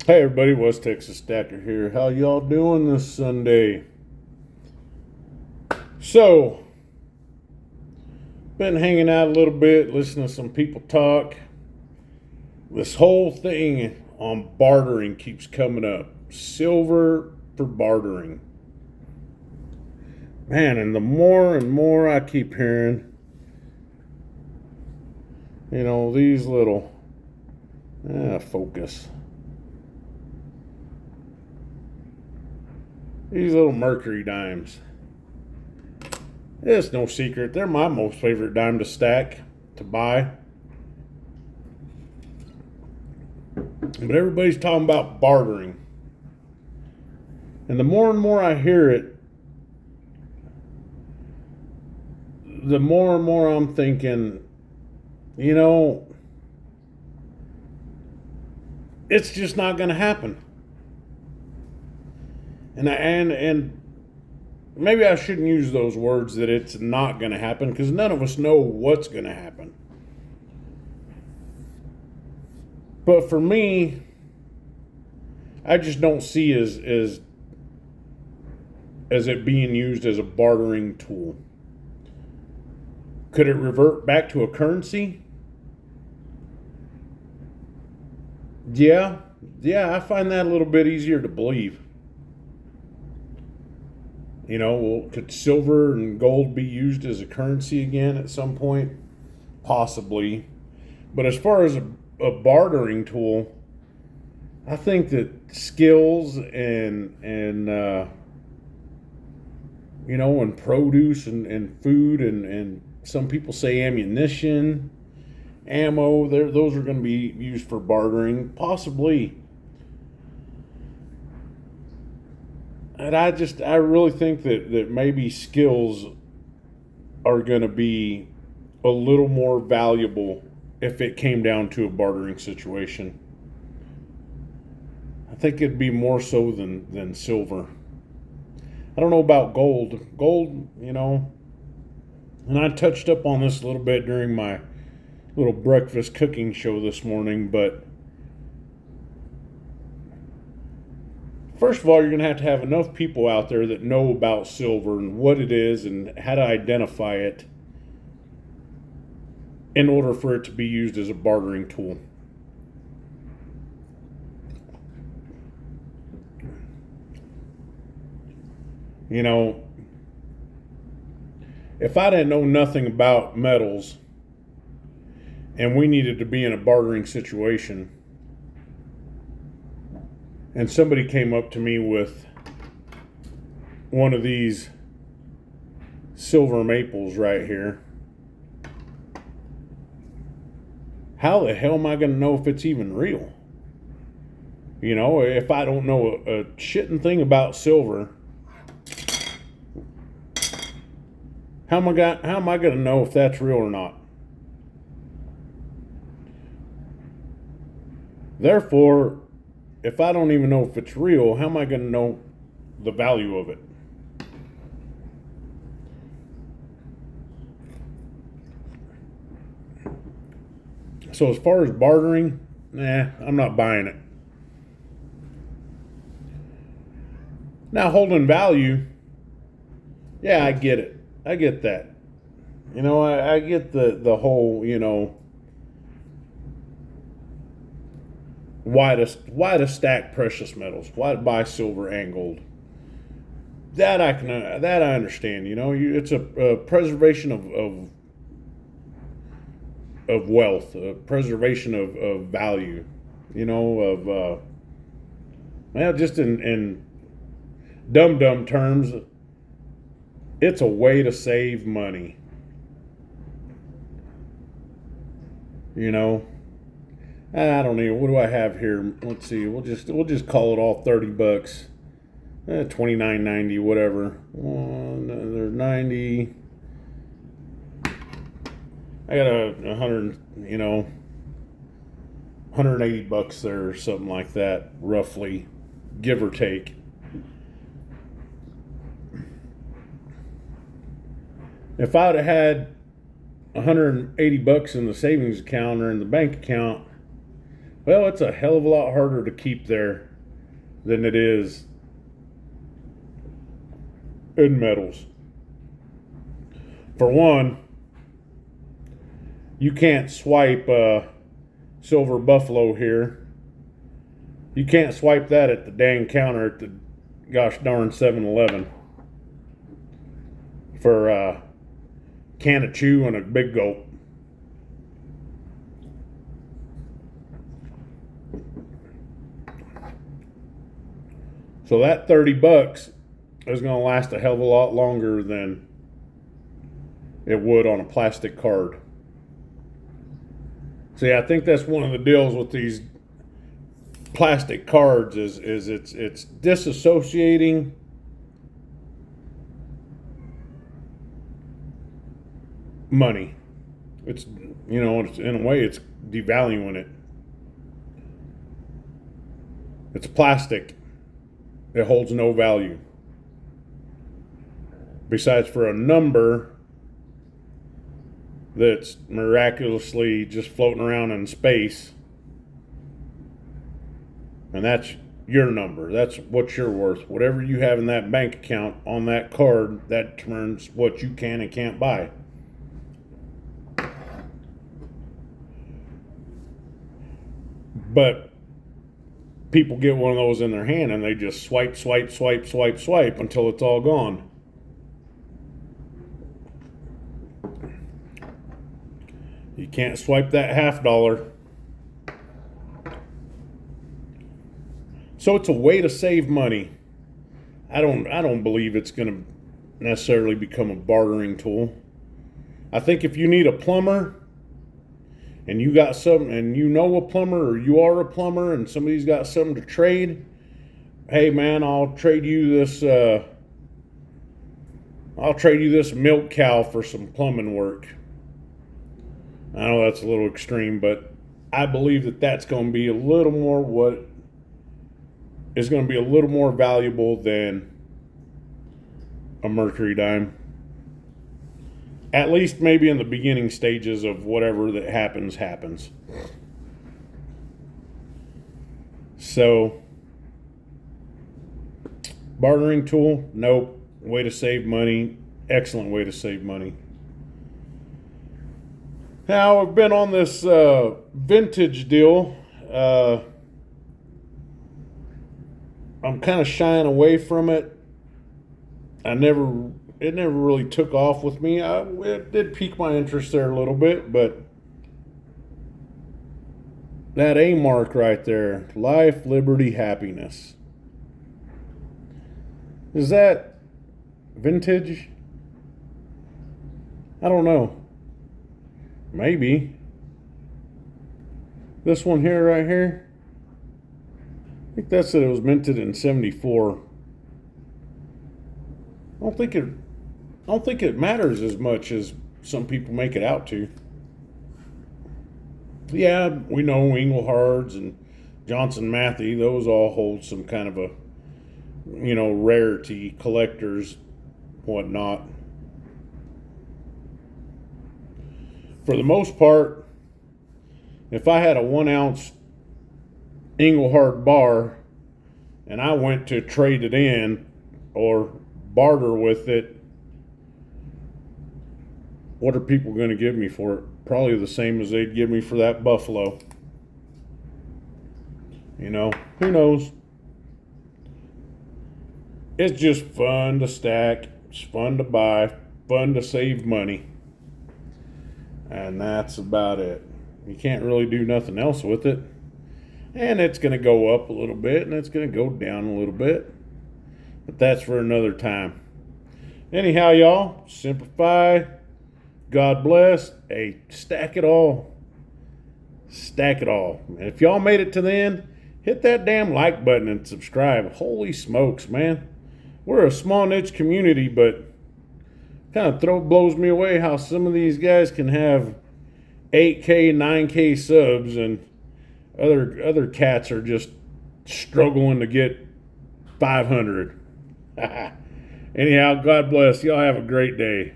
Hey everybody, West Texas Stacker here. How y'all doing this Sunday? So, been hanging out a little bit, listening to some people talk. This whole thing on bartering keeps coming up. Silver for bartering. Man, and the more and more I keep hearing, these little focus. These little mercury dimes. It's no secret. They're my most favorite dime to stack, to buy. But everybody's talking about bartering. And the more and more I hear it, the more and more I'm thinking, it's just not going to happen. And maybe I shouldn't use those words that it's not going to happen, because none of us know what's going to happen. But for me, I just don't see as it being used as a bartering tool. Could it revert back to a currency? Yeah, I find that a little bit easier to believe. Could silver and gold be used as a currency again at some point? Possibly. But as far as a bartering tool, I think that skills and produce and food and some people say ammunition, ammo, those are going to be used for bartering, possibly. And I really think that maybe skills are going to be a little more valuable if it came down to a bartering situation. I think it'd be more so than silver. I don't know about gold. Gold, and I touched up on this a little bit during my little breakfast cooking show this morning, but first of all, you're going to have enough people out there that know about silver and what it is and how to identify it in order for it to be used as a bartering tool. If I didn't know nothing about metals and we needed to be in a bartering situation, and somebody came up to me with one of these silver maples right here, how the hell am I going to know if it's even real? If I don't know a shitting thing about silver, how am I going to know if that's real or not? Therefore, if I don't even know if it's real, how am I going to know the value of it? So as far as bartering, I'm not buying it. Now, holding value, yeah, I get it. I get that. I get the whole, why to stack precious metals, why to buy silver and gold. That I understand. It's a preservation of wealth, a preservation of value. Just in dumb terms, it's a way to save money. I don't know. What do I have here? Let's see. We'll just call it all $30. $29.90, whatever. There's 90. I got a hundred, $180 there or something like that, roughly, give or take. If I'd have had $180 in the savings account or in the bank account, Well, it's a hell of a lot harder to keep there than it is in metals. For one, you can't swipe Silver Buffalo here. You can't swipe that at the dang counter at the gosh darn 7-Eleven for a can of chew and a big gulp. So that $30 is going to last a hell of a lot longer than it would on a plastic card. See, I think that's one of the deals with these plastic cards is it's disassociating money. It's, it's, in a way, it's devaluing it. It's plastic. It holds no value. Besides for a number that's miraculously just floating around in space. And that's your number. That's what you're worth. Whatever you have in that bank account on that card, that determines what you can and can't buy. But people get one of those in their hand and they just swipe, swipe, swipe, swipe, swipe until it's all gone. You can't swipe that $50. So it's a way to save money. I don't believe it's going to necessarily become a bartering tool. I think if you need a plumber and you got something and you know a plumber or you are a plumber and somebody's got something to trade, hey man, I'll trade you this milk cow for some plumbing work. I know that's a little extreme, but I believe that that's going to be a little more is going to be a little more valuable than a mercury dime. At least maybe in the beginning stages of whatever that happens. So, bartering tool, nope. Way to save money. Excellent way to save money. Now, I've been on this vintage deal. I'm kind of shying away from it. It never really took off with me. It did pique my interest there a little bit, but that A mark right there, life, liberty, happiness. Is that vintage? I don't know. Maybe. This one here, right here, I think that said it was minted in 74. I don't think it matters as much as some people make it out to. Yeah, we know Englehards and Johnson Matthey, those all hold some kind of a, rarity, collectors, whatnot. For the most part, if I had a 1 ounce Englehart bar and I went to trade it in or barter with it, what are people going to give me for it? Probably the same as they'd give me for that Buffalo. Who knows? It's just fun to stack. It's fun to buy. Fun to save money. And that's about it. You can't really do nothing else with it. And it's going to go up a little bit and it's going to go down a little bit. But that's for another time. Anyhow, y'all, simplify. God bless. Hey, stack it all. Stack it all. And if y'all made it to the end, hit that damn like button and subscribe. Holy smokes, man. We're a small niche community, but kind of blows me away how some of these guys can have 8K, 9K subs and other cats are just struggling to get 500. Anyhow, God bless. Y'all have a great day.